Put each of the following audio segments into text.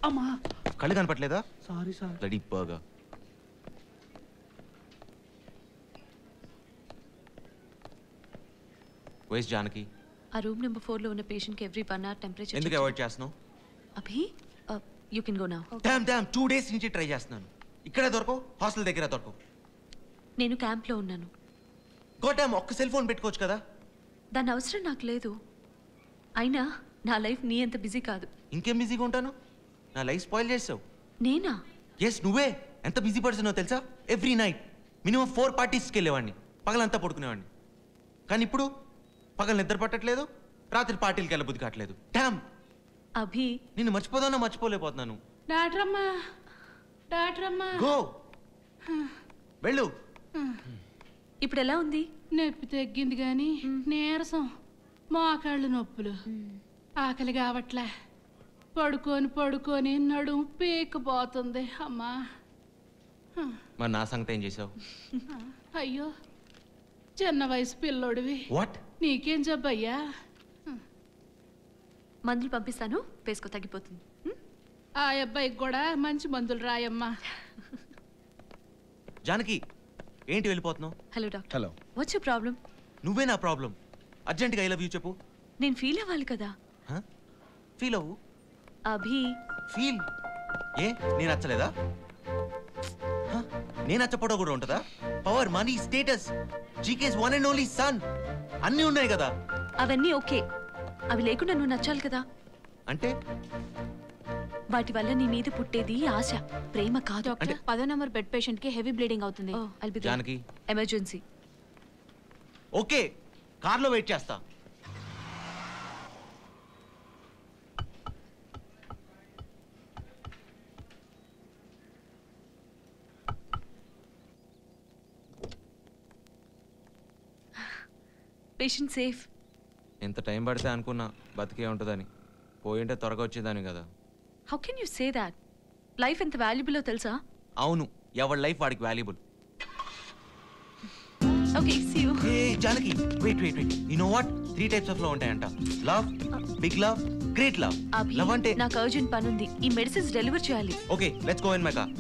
అమ్మా కళ్ళు కనపట్లేదా? Sorry sir. రెడీ బాగా. వైస్ జానకి, ఆ రూమ్ నెంబర్ 4 లో ఉన్న పేషెంట్ కి ఎవ్రీ 1 hour టెంపరేచర్ ఎందుకు అవాయిడ్ చేస్తున్నావు? Abhi you can go now. Damn 2 days నుంచి ట్రై చేస్తున్నాను. ఇక్కడే దొరకవు, హాస్టల్ దగ్గర దొరకవు. నేను క్యాంప్ లో ఉన్నాను. గోడామ్ ఒక్క సెల్ ఫోన్ పెట్టుకోవచ్చు కదా. దాని అవసరం నాకు లేదు. అయినా నా లైఫ్ నీ అంత బిజీ కాదు. ఇంకేం బిజీగా ఉంటాను? నా లైఫ్ స్పాయిల్ చేసావు. నేనా? ఎస్ నువ్వే. ఎంత బిజీ పర్సనో తెలుసా? ఎవ్రీ నైట్ మినిమం 4 partiesకి వెళ్ళేవాడిని, పగలంతా పడుకునేవాడిని. కానీ ఇప్పుడు పగలు నిద్ర పట్టట్లేదు, రాత్రి పార్టీలకి వెళ్ళబుద్ధి కావట్లేదు. డామ్ అభి, నిన్ను మర్చిపోదానో మర్చిపోలేకపోతున్నాను. డాక్టరమ్మా గో వెళ్ళు. ఇప్పుడు ఎలా ఉంది? నొప్పి తగ్గింది కానీ నీరసం, మోకాళ్ళు నొప్పులు, ఆకలి కావట్లే. పడుకొని పడుకొని నడుము పీకపోతుంది అమ్మా. మరి నా సంగతి ఏం చేసావు? అయ్యో చిన్న వయసు పిల్లోడివి, వాట్? నీకేం జబ్బయ్యా? మందులు పంపిస్తాను, వేసుకో, తగ్గిపోతుంది. ఆ అబ్బాయికి కూడా మంచి మందులు రాయమ్మా. జానకి ఏంటి వెళ్ళిపోతున్నావు? Hello doctor. Hello. What's your problem? నువ్వే నా ప్రాబ్లం. అర్జెంట్గా ఐ లవ్ యూ చెప్పు. నేను ఫీల్ అవ్వాలి కదా. ఫీల్ అవ్వు. అభి ఫీల్ ఏ నేను నచ్చలేదా? నేను నచ్చపోవడం కూడా ఉంటుందా? Power, money, status, GK's one and only sun అన్నీ ఉన్నాయి కదా. అవన్నీ ఓకే, అవి లేకుండా నువ్వు నచ్చాలి కదా. అంటే వాటి వల్ల నీ మీద పుట్టేది ఆశ, ప్రేమ కాదు. డాక్టర్, 10వ నెంబర్ బెడ్ పేషెంట్ కి హెవీ బ్లీడింగ్ అవుతుంది. జానకి ఎమర్జెన్సీ. ఓకే, కార్లో వెయిట్ చేస్తా. Patient safe. ఎంత టైం పడితే అనుకున్నా బతికే ఉంటుందని. పోయింటే త్వరగా వచ్చేదాన్ని కదా. How can you say that? Life ఎంత వాల్యుబుల్లో తెలుసా? అవును, ఎవరి లైఫ్ వాడికి వాల్యుబుల్. Okay, see you. ఏ Janaki, wait. You know what? 3 types of love ఉంటాయంట. Love, big love, great love. Love అంటే నాకు అర్జెంట్ పని ఉంది, ఈ మెడిసిన్స్ డెలివర్ చేయాలి. Okay, let's go in my car.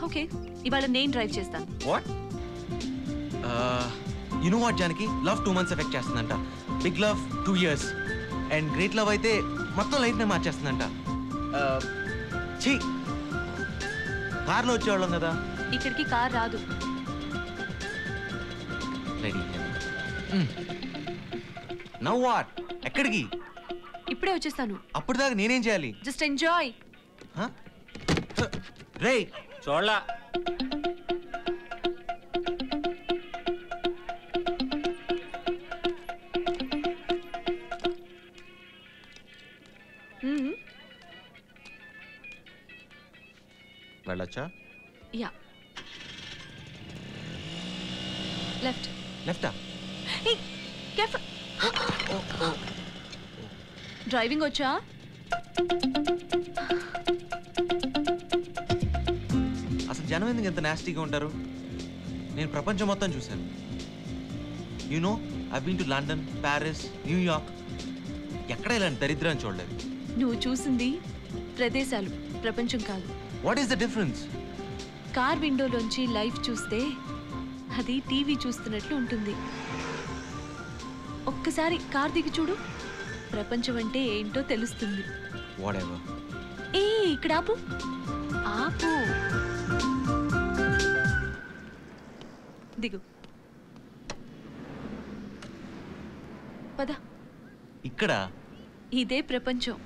Okay, ఇవాళ నేను డ్రైవ్ చేస్తాను. What? You know what Janaki, love 2 months effect చేస్తుందంట. Big love 2 years and great love అయితే మొత్తం లైఫ్ నే మార్చేస్తుందంట. ఛీ, కార్లో వచ్చేవాళ్ళం కదా. ఇక్కడికి కార్ రాదు. రెడీ. Now what? ఎక్కడికి? ఇప్పుడే వచ్చేస్తాను. అప్పుడు దాకా నేనేం చేయాలి? Just enjoy. రే చూడలా. వెళ్ళొచ్చా? యా. లెఫ్ట్. లెఫ్టా? కేర్ఫుల్. డ్రైవింగ్ వచ్చా? అసలు జనం ఎందుకు ఎంత నాస్టీగా ఉంటారు? నేను ప్రపంచం మొత్తం చూశాను. You know, I been to London, Paris, New York. ఎక్కడ ఇలాంటి దరిద్రాన్ని చూడలేదు. నువ్వు చూసింది ప్రదేశాలు, ప్రపంచం కాదు. What is the difference? Car విండోలోంచి లైఫ్ చూస్తే అది టీవీ చూస్తున్నట్లు ఉంటుంది. ఒక్కసారి కార్ దిగి చూడు, ప్రపంచం అంటే ఏంటో తెలుస్తుంది. వాటెవర్. ఏ ఇక్కడ ఆపు, ఆపు. దిగు. పద. ఇక్కడ ఇదే ప్రపంచం.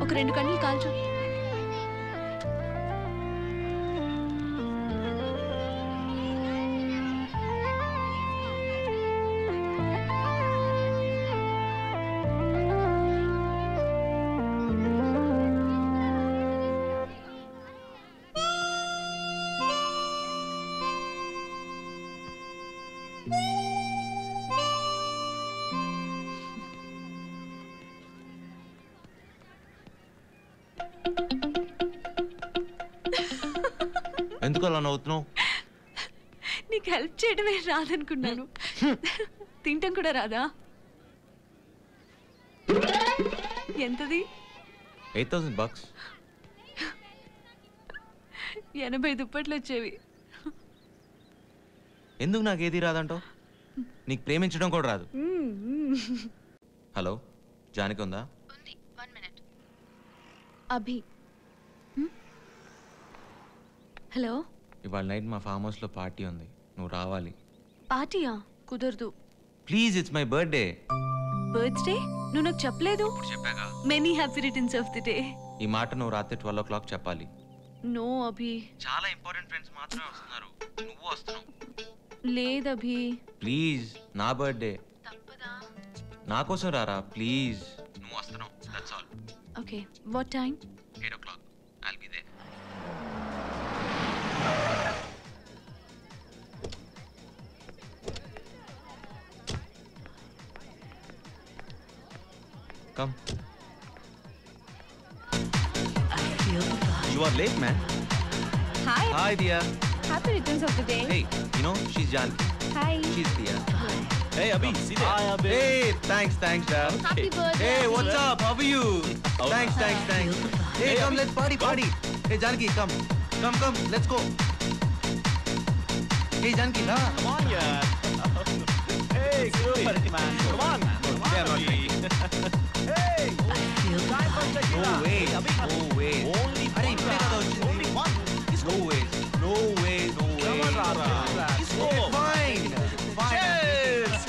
ఒక 2 కన్నులు కాల్చు. ఎందుకు అలా నవ్వుతున్నావు? నీకు హెల్ప్ చేయడమే రాదనుకున్నాను. తింటం కూడా రాదా? ఎంతది? 8,000 bucks. 80 దుప్పట్లు వచ్చేవి. ఎందుకు నాకు ఏది రాదంటావు? నీకు ప్రేమించడం కూడా రాదు. హలో, జానకి ఉందా? ఉంది 1 minute. అభి. హలో. ఇవాళ నైట్ మా ఫామ్ హౌస్లో పార్టీ ఉంది, నువ్వు రావాలి. పార్టీయా? కుదరదు. Please, it's my birthday. Birthday? నువ్వు నాకు చెప్పలేదు. చెప్పాగా. Many happy returns of the day. ఈ మాట నువ్వు రాత్రి 12 o'clock చెప్పాలి. నో అభి. చాలా ఇంపార్టెంట్ ఫ్రెండ్స్ మాత్రమే వస్తున్నారు, నువ్వు వస్తున్నావు. లేదు అభి. ప్లీజ్, నా బర్త్డే. తప్పదా? నా కోసం రారా ప్లీజ్. నువ్వు వస్తున్నావు, that's all. Okay, what time? 8 o'clock. I'll be there. Come. You are late, man. Hi. Hi, Dia. Happy returns of the day. Hey, you know, she's Janki. Hi. She's Dia. Hey, Abhi, see there. Hi, Abhi. Hey, thanks, Dad. Happy birthday. Hey, what's up? How are you? Thanks. Hey, come, let's party. Hey, Janki, come, let's go. Hey, Janki, la. Come on, yeah. Hey, good man. Come on, man. They are not drinking. Hey, time for tequila. No way. Abhi, only Arey, one ఇప్పుడే round. కదా వచ్చింది. Only one. No way. Come on, Rara. Let's go. Okay, fine. Cheers.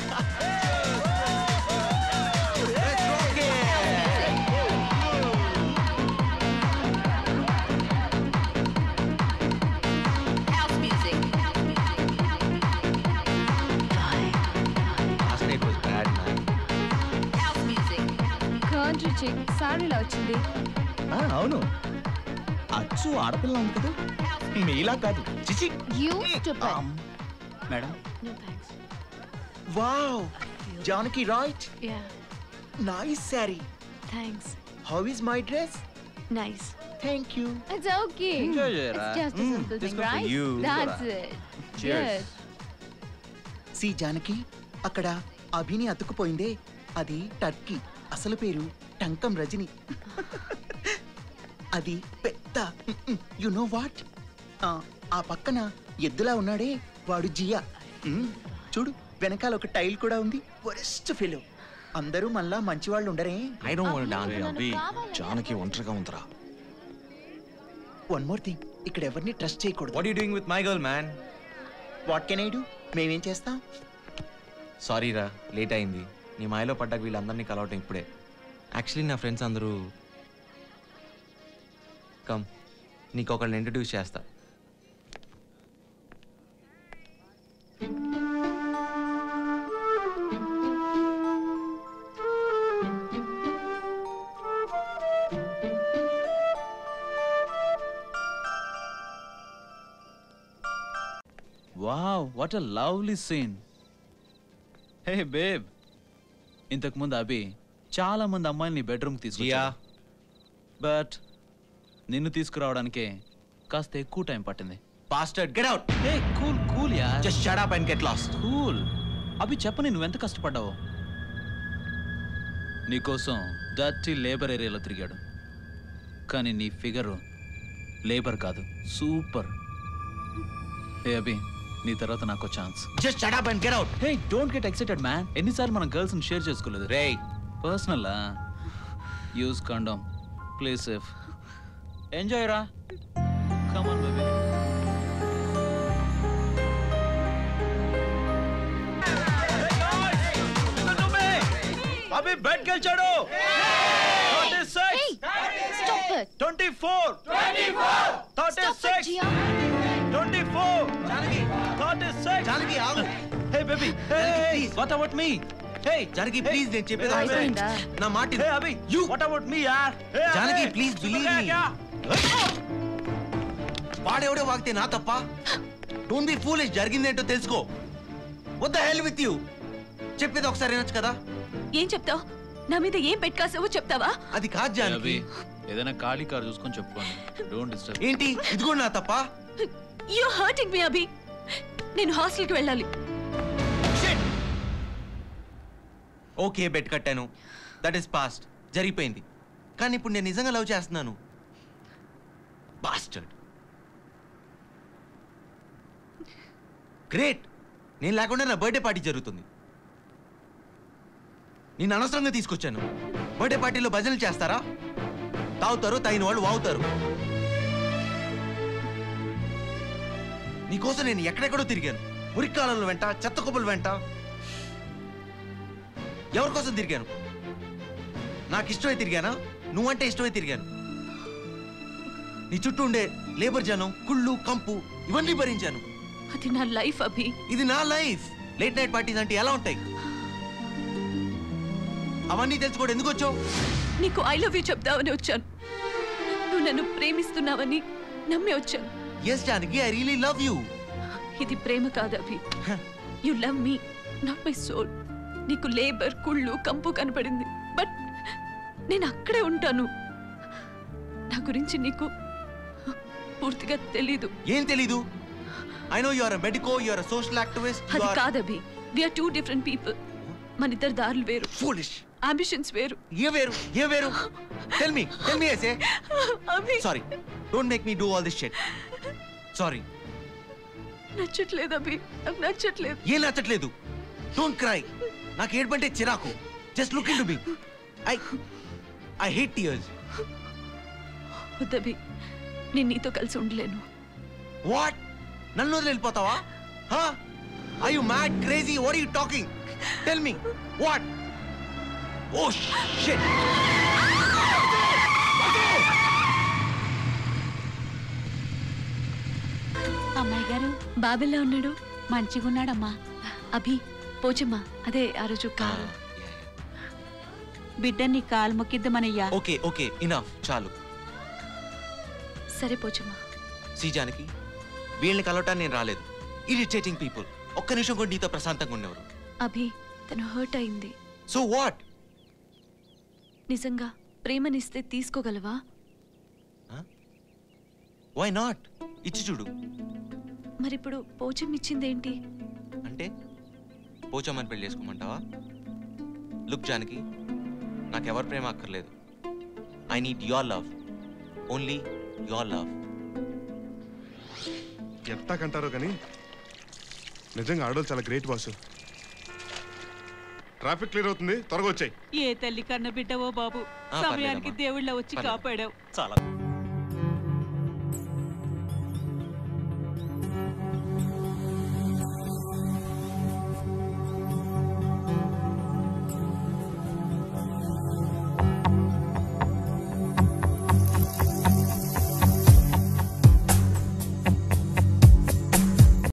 Let's rock it. House music. Last night was bad, man. House music. Country chic సారీలా వచ్చింది. అవును, అచ్చు ఆడపిల్ల ఉంది కదా, మీలా కాదు. చిచి. You stupid. Madam. No thanks. Wow, Janaki, right? Yeah, Nice saree. thanks. How is my dress? Nice. Thank you. It's okay. Enjoy, Jayara. It's just a simple this thing, one for right? you. That's it. Cheers. See, Janaki, అక్కడ అభిని అతుక్కుపోయిందే, అది Turkey. అసలు పేరు టంకం రజని. అది పెద్ద you know what, ఆ పక్కన ఎద్దులా ఉన్నాడే వాడు జియా. చూడు, వెనకాల ఒక టైల్ కూడా ఉంది. Worst fellow. అందరూ మళ్ళా మంచివాళ్ళు ఉండరే. I don't want to dance. అభి, జానకి ఒంటరిగా ఉందిరా. వన్ మోర్ థింగ్, ఇక్కడ ఎవరిని ట్రస్ట్ చేయకూడదు. What are you doing with my girl, man? What can I do? మేమేం చేస్తాం? సారీ రా, లేట్ అయింది. నీ మాయలో పడ్డాక వీళ్ళందరినీ కలవటం ఇప్పుడే. యాక్చువల్లీ నా ఫ్రెండ్స్ అందరూ. కమ్, నీకు ఒకళ్ళని ఇంట్రడ్యూస్ చేస్తా. Wow, what a lovely scene. Hey, babe. ఇంతకు ముందు అభి చాలా మంది అమ్మాయిల్ని బెడ్రూమ్ జియా, తీసుకొచ్చాడు. బట్ నిన్ను తీసుకురావడానికే కాస్త ఎక్కువ టైం పట్టింది. bastard, get out. Hey, cool yeah. Just shut up and get lost. Cool. Abhi, చెప్పని నువ్వెంత కష్టపడ్డావో. నీకోసం డర్టీ లేబర్ ఏరియాలో తిరిగాడు, కానీ నీ ఫిగరు లేబర్ కాదు, సూపర్. హే అభి, నీ తర్వాత నాకు chance. Just shut up and get out. Hey, don't get excited man. ఎన్నిసార్లు మనం గర్ల్స్ ని షేర్ చేసుకోలేదు. Ray, personal use condom, play safe, enjoy రా. Come on baby. Abhi bet గెలిచాడు. 36 Stop it. 24 Stop it, Gia. 24 Janaki, 36. Janaki, ఆగు. Hey baby, hey, please. what about me? Hey, Janaki, please, నేను చెప్పేది Hey, ఆగు. అయిపోయిందా? నా మాట విను. Hey Abhi, what about me yaar? Hey Janaki, Abhi, please believe क्या, me. क्या? వాడెవడో వాగితే నా తప్ప. డోంట్ బి ఫూలిష్, జరిగిందేంటో తెలుసుకో. What the hell with you? చెప్పేది ఒకసారి వినొచ్చు కదా. ఏం చెప్తావు? నా మీద ఏం పెట్టావో చెప్తావా? అది కాదు Hey, జానకి. Abhi, ఏదైనా ఖాళీ కార్ చూసుకొని చెప్పుకోండి. Don't disturb. ఏంటి ఇది కూడా నా తప్ప? యు హర్టింగ్ మీ అభి. నేను హాస్టల్కి వెళ్ళాలి. ఓకే, బెట్ కట్టాను. దట్ ఈస్ పాస్ట్, జరిగిపోయింది. కానీ ఇప్పుడు నేను నిజంగా లవ్ చేస్తున్నాను. బాస్టర్డ్. గ్రేట్. నేను లేకుండా నా బర్త్డే పార్టీ జరుగుతుంది. నేను అనవసరంగా తీసుకొచ్చాను. బర్త్డే పార్టీలో భజనలు చేస్తారా? తాగుతారు, తాగిన వాళ్ళు వాగుతారు. నీకోసం నేను ఎక్కడెక్కడో తిరిగాను. మురికాలంలో వెంట, చెత్త కుప్పల వెంట. ఎవరి కోసం తిరిగాను? నాకు ఇష్టమై తిరిగానా? నువ్వంటే ఇష్టమై తిరిగాను. నీ చుట్టూ ఉండే లేబర్ జనం, కుళ్ళు, కంపు ఇవన్నీ భరించాను. అది నా లైఫ్ అభి. ఇది నా లైఫ్. లేట్ నైట్ పార్టీస్ అంటే ఎలా ఉంటాయి? అవన్నీ తెలుసుకోవడం ఎందుకు వచ్చావు? నీకు ఐ లవ్ యూ చెప్దామని వచ్చాను. నువ్వు నన్ను ప్రేమిస్తున్నావని నమ్మి వచ్చాను. Yes Janaki, I really love you. ఇది ప్రేమ కాదు Abhi. You love me, not my soul. నీకు లేబర్, కుళ్ళు, కంపు కనపడింది. బట్ నేను అక్కడే ఉంటాను. నా గురించి నీకు పూర్తిగా తెలీదు. ఏం తెలీదు? I know you are a medico, you are a social activist. అది కాదు Abhi. We are two different people. మన ఇద్దరు దారులు వేరు. ఫూలిష్. అంబిషన్స్ వేరు. ఏ వేరు? ఏ వేరు? Tell me I say. Abhi sorry. Don't make me do all this shit. Sorry. నచ్చట్లేదు అభి. నాకు నచ్చట్లేదు. ఏం నచ్చట్లేదు? Don't cry. నాకు ఏడ్పంటే చిరాకు. Just look into me. I hate tears. వద్దభి, నేను నీతో కలిసి ఉండలేను. వాట్? నన్ను వదిలి వెళ్ళిపోతావా? Are you mad, crazy? What are you talking? Tell me. What? Oh shit. అమ్మాయి గారు, బాబెల్లా ఉన్నాడు? మంచిగున్నాడమ్మా. అభి, పోచమ్మా, అదే ఆ రోజు కారు. బిడ్డని కాలు మొక్కిద్దామనయ్యా. ఓకే ఓకే, ఇనఫ్, చాలు. సరే పోచమ్మా. సి జానకి, వీళ్ళని కలవటానికి నేను రాలేదు. Irritating people. ఒక్క నిమిషం కూడా నీతో ప్రశాంతంగా ఉండేవారు. అభి, తను హర్ట్ అయింది. So what? నిజంగా ప్రేమనిస్తే తీసుకోగలవా? Why not? ఇచ్చి చూడు. మరిప్పుడు పోచమ్మ ఇచ్చిందేంటి? అంటే పోచమ్మని పెళ్లి చేసుకోమంటావా? లుక్ జానకి, నాకెవరి ప్రేమ అక్కర్లేదు. I need your love. Only your love. ఎట్టాకంటారో కానీ నిజంగా ఆడోళ్ళు చాలా గ్రేట్ బాసు. ట్రాఫిక్ క్లియర్ అవుతుంది, త్వరగా వచ్చాయి. ఏ తల్లి కన్న బిడ్డవో బాబు, సమయానికి దేవుళ్ళ వచ్చి కాపాడావు. చాలా